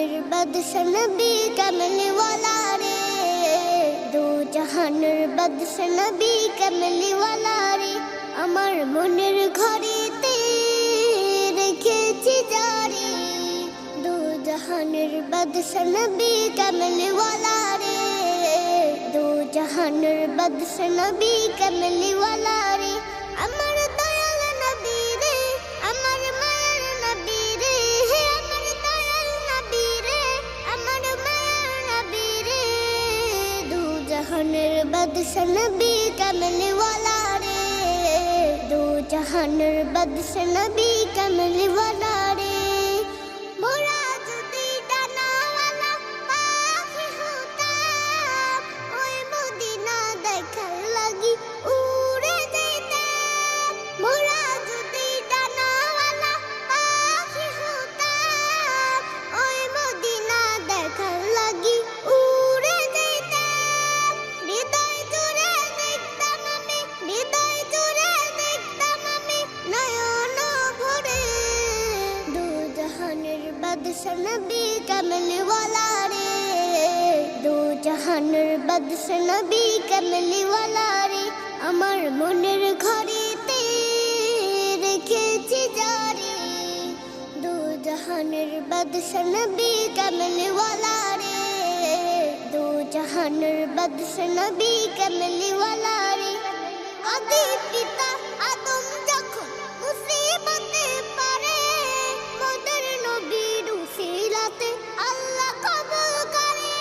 जहानेर बादशाह नबी कमली वाला रे, दो जहानेर बादशाह नबी कमली वाला रे, আমার মনের ঘরেতে রেখেছি জারি, দো জাহানের বাদশা নবী কমলি ওয়ালা রে, দো জাহানের বাদশা নবী কমলি ওয়ালা রে, আমার দয়াল নবী রে, আমার মায়ের নবী রে, আমার দয়াল নবী রে, আমার মায়ের নবী রে, দো জাহানের বাদশা নবী কমলি ওয়ালা রে, दो जहानेर बादशाह नबी कमली वाला रे, मोरा যদি ডানাওয়ালা পাখি হতাম, ওই মদিনা দেখার লাগি উড়ে যেতাম। মোরা যদি ডানাওয়ালা পাখি হতাম, ওই মদিনা দেখার লাগি উড়ে যেতাম। হৃদয় জুড়ে দেখতাম আমি, হৃদয় জুড়ে নয়ন ভরে, দো জাহানের বাদশা নবী কমলি ওয়ালা রে, দো জাহানের বাদশা নবী কমলি ওয়ালা রে, আমার মনের ঘরেতে রেখেছি জারি, দো জাহানের বাদশা নবী কমলি ওয়ালা রে, দো জাহানের বাদশা নবী কমলি ওয়ালা রে, আদি পিতা আদম যখন মুসিবতে পড়ে, মোদের নবীর উসিলাতে আল্লাহ কবুল করে।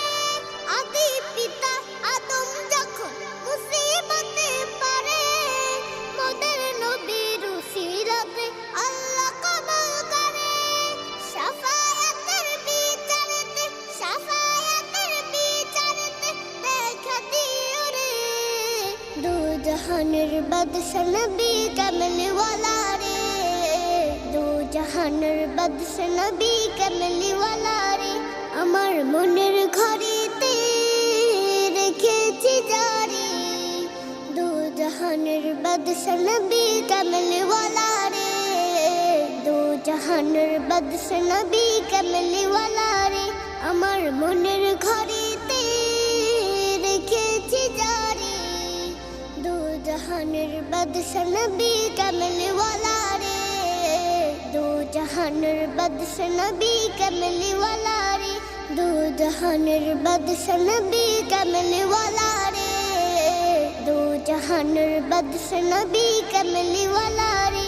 আদি পিতা আদম যখন মুসিবতে পড়ে, মোদের নবীর উসিলাতে আল্লাহ কবুল করে। শাফায়াতের বিচারেতে, শাফায়াতের বিচারেতে দেখা দিও রে, দো জাহানের বাদশা নবী কমলি ওয়ালা রে, দো জাহানের বাদশা নবী কমলি ওয়ালা রে, আমার মনের ঘরেতে রেখেছি জারি, দো জাহানের বাদশা নবী কমলি ওয়ালা রে, দো জাহানের বাদশা নবী কমলি ওয়ালা রে, আমার মনের ঘরেতে রেখেছি জারি, দো জাহানের বাদশা নবী কমলি ওয়ালা রে, দো জাহানের বাদশা নবী কমলি ওয়ালা রে, দো জাহানের বাদশা নবী কমলি ওয়ালা রে, দো জাহানের বাদশা নবী কমলি ওয়ালা রে।